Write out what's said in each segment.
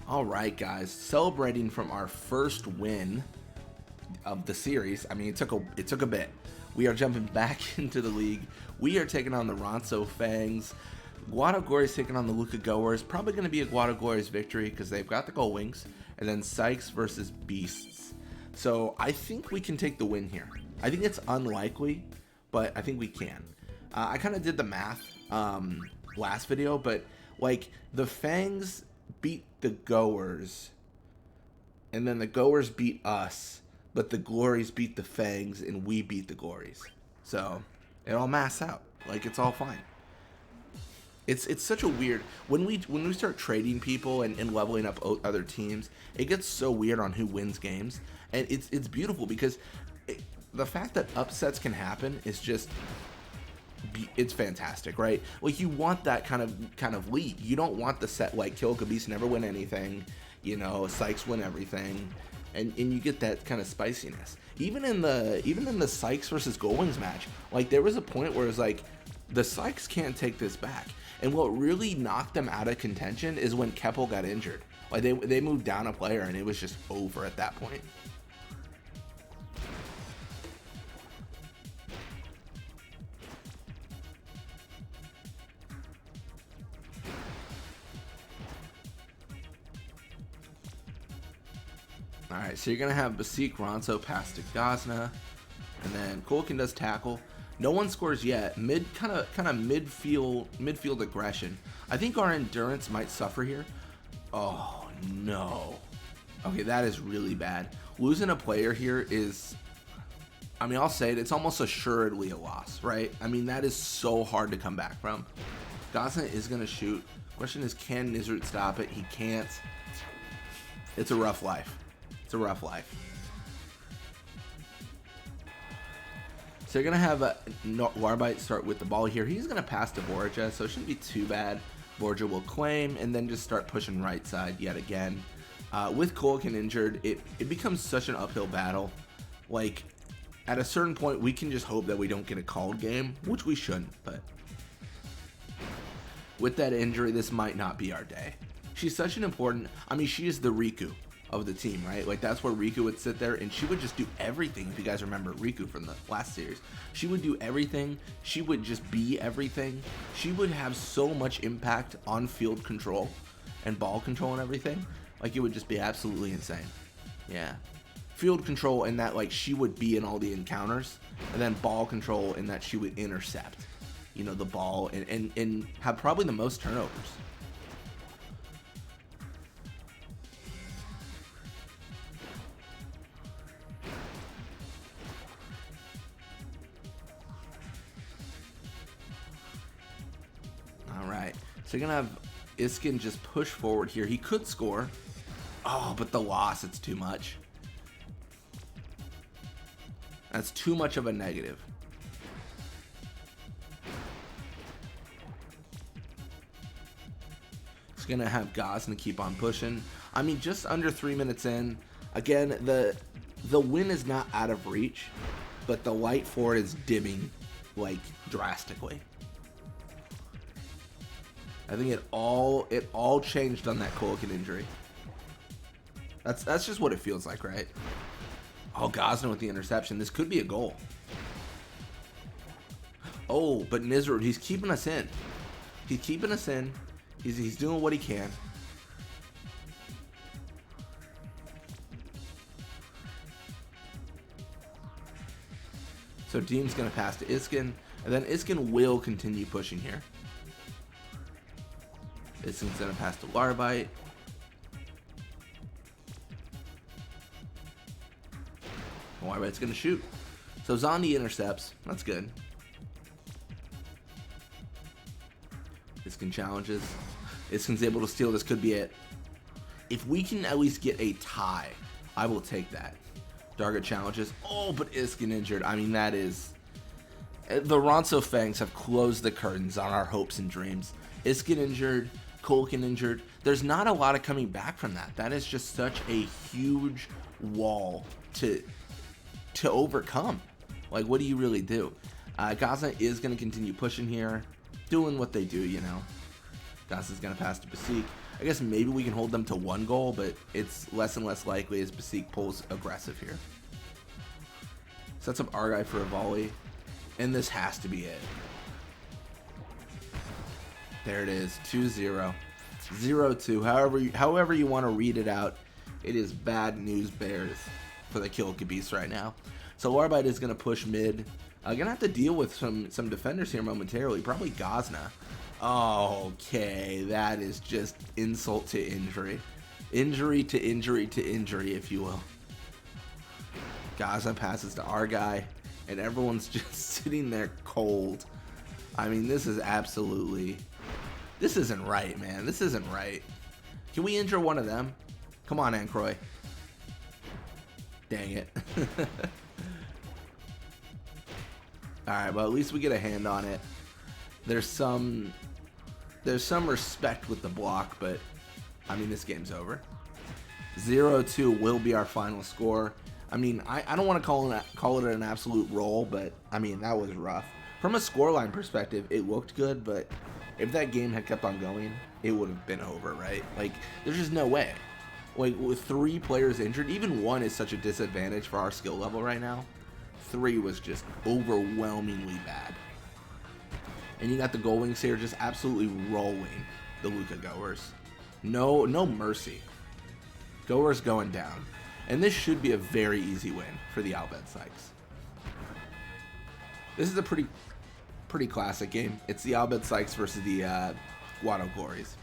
All right, guys, celebrating from our first win of the series. I mean, it took a bit. We are jumping back into the league. We are taking on the Ronso Fangs. Guado Glories taking on the Luka Goers. Probably going to be a Guado Glories victory because they've got the gold wings. And then Sykes versus Beasts. So I think we can take the win here. I think it's unlikely, but I think we can. I kind of did the math last video, but like the Fangs beat the Goers, and then the Goers beat us, but the Glories beat the Fangs, and we beat the Glories. So it all masks out. Like, it's all fine. It's such a weird when we start trading people and leveling up other teams, it gets so weird on who wins games, and it's beautiful because the fact that upsets can happen is just it's fantastic, right? Like, you want that kind of league. You don't want the set like Kilika Beast never win anything, you know, Sykes win everything, and you get that kind of spiciness. Even in the Sykes versus Goldwings match, like there was a point where it was like the Sykes can't take this back. And what really knocked them out of contention is when Keppel got injured. Like they moved down a player and it was just over at that point. Alright, so you're going to have Basik Ronso pass to Gazna. And then Kulkin does tackle. No one scores yet. Kind of midfield aggression. I think our endurance might suffer here. Oh no. Okay, that is really bad. Losing a player here is, I mean, I'll say it, it's almost assuredly a loss, right? I mean, that is so hard to come back from. Gazna is going to shoot. Question is, can Nizrut stop it? He can't. It's a rough life. It's a rough life. So you're going to have Warbite start with the ball here. He's going to pass to Borja, so it shouldn't be too bad. Borja will claim and then just start pushing right side yet again. With Kulkin injured, it becomes such an uphill battle. Like, at a certain point, we can just hope that we don't get a called game, which we shouldn't, but with that injury, this might not be our day. She's such an important, I mean, she is the Riku of the team, right? Like, that's where Riku would sit there and she would just do everything. If you guys remember Riku from the last series, she would do everything. She would just be everything. She would have so much impact on field control and ball control and everything. Like, it would just be absolutely insane. Yeah, field control in that, like, she would be in all the encounters, and then ball control in that she would intercept, you know, the ball and have probably the most turnovers. So you're going to have Iskin just push forward here. He could score. Oh, but the loss, it's too much. That's too much of a negative. He's going to have Gazna keep on pushing. I mean, just under 3 minutes in. Again, the win is not out of reach, but the light for it is dimming, like, drastically. I think it all changed on that Kulkin injury. That's just what it feels like, right? Oh, Gazna with the interception. This could be a goal. Oh, but Nizrud, he's keeping us in. He's keeping us in. He's doing what he can. So Deem's going to pass to Iskin, and then Iskin will continue pushing here. Iskin's going to pass to Warbite. Warbite's going to shoot. So Zondi intercepts. That's good. Iskin challenges. Iskin's able to steal. This could be it. If we can at least get a tie, I will take that. Darga challenges. Oh, but Iskin injured. I mean, that is... The Ronso Fangs have closed the curtains on our hopes and dreams. Iskin injured. Kulkin injured. There's not a lot of coming back from that. That is just such a huge wall to overcome. Like, what do you really do? Gazna is going to continue pushing here, doing what they do, you know. Gaza's going to pass to Basik. I guess maybe we can hold them to 1 goal, but it's less and less likely as Basik pulls aggressive here. Sets up our guy for a volley, and this has to be it. There it is, 2-0. 0-2, however you want to read it out. It is bad news bears for the Kilika Beast right now. So Larbite is going to push mid. Gonna have to deal with some defenders here momentarily. Probably Gazna. Okay, that is just insult to injury. Injury to injury to injury, if you will. Gazna passes to our guy, and everyone's just sitting there cold. I mean, this is absolutely... This isn't right, man. This isn't right. Can we injure one of them? Come on, Ancroy. Dang it. Alright, well, at least we get a hand on it. There's some respect with the block, but I mean, this game's over. 0-2 will be our final score. I mean, I don't want to call it an absolute roll, but I mean, that was rough. From a scoreline perspective, it looked good, but if that game had kept on going, it would have been over, right? Like, there's just no way. Like, with 3 players injured, even 1 is such a disadvantage for our skill level right now. 3 was just overwhelmingly bad. And you got the Gold Wings here just absolutely rolling the Luka goers. No mercy. Goers going down. And this should be a very easy win for the Albed Sykes. This is a pretty classic game. It's the Albed Sykes versus the Guado Glories.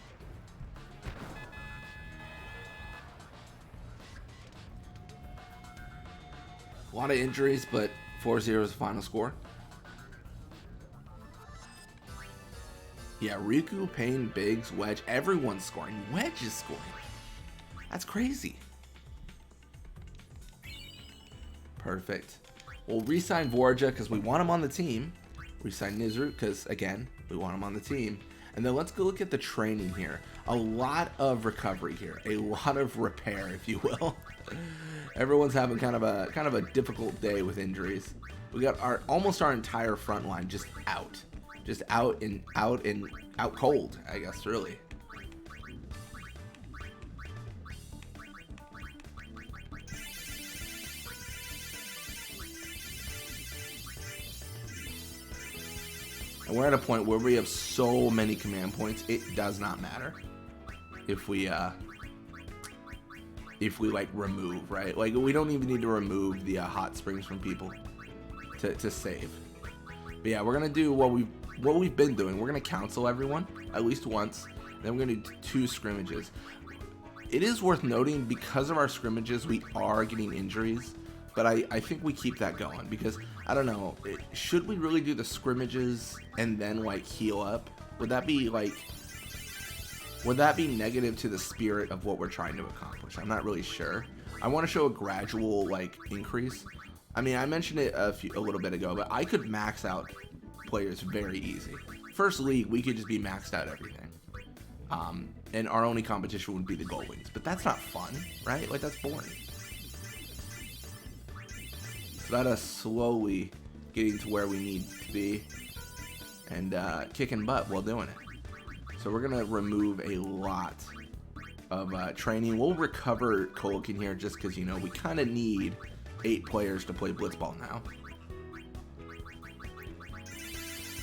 A lot of injuries, but 4-0 is the final score. Yeah, Riku, Payne, Biggs, Wedge, everyone's scoring. Wedge is scoring. That's crazy. Perfect. We'll re-sign Vorja because we want him on the team. Re-sign Nizru because, again, we want him on the team. And then let's go look at the training here. A lot of recovery here. A lot of repair, if you will. Everyone's having kind of a difficult day with injuries. We got almost our entire front line just out. Just out cold, I guess, really. And we're at a point where we have so many command points, it does not matter if we like remove, right? Like, we don't even need to remove the hot springs from people to save. But yeah, we're gonna do what we've been doing. We're gonna counsel everyone at least once, then we're gonna do 2 scrimmages. It is worth noting, because of our scrimmages, we are getting injuries, but I think we keep that going because, I don't know, should we really do the scrimmages and then like heal up? Would that be negative to the spirit of what we're trying to accomplish? I'm not really sure. I want to show a gradual like increase. I mean, I mentioned it a little bit ago, but I could max out players very easy. First league, we could just be maxed out everything. And our only competition would be the Gold Wings, but that's not fun, right? Like, that's boring. So that us slowly getting to where we need to be and kicking butt while doing it. So we're gonna remove a lot of training. We'll recover Kilika here just because, you know, we kind of need 8 players to play Blitzball now.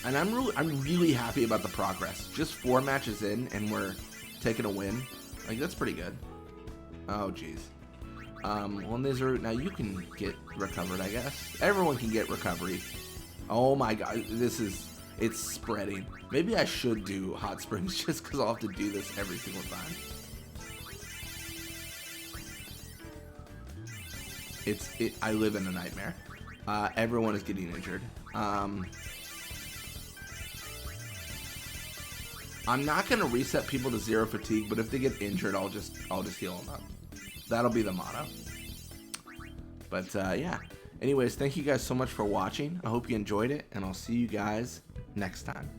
And I'm really happy about the progress. Just 4 matches in and we're taking a win. Like, that's pretty good. Oh jeez. Well, Nizru, now you can get recovered, I guess. Everyone can get recovery. Oh my god, it's spreading. Maybe I should do hot springs just because I'll have to do this every single time. I live in a nightmare. Everyone is getting injured. I'm not gonna reset people to 0 fatigue, but if they get injured, I'll just heal them up. That'll be the motto. But yeah. Anyways, thank you guys so much for watching. I hope you enjoyed it, and I'll see you guys next time.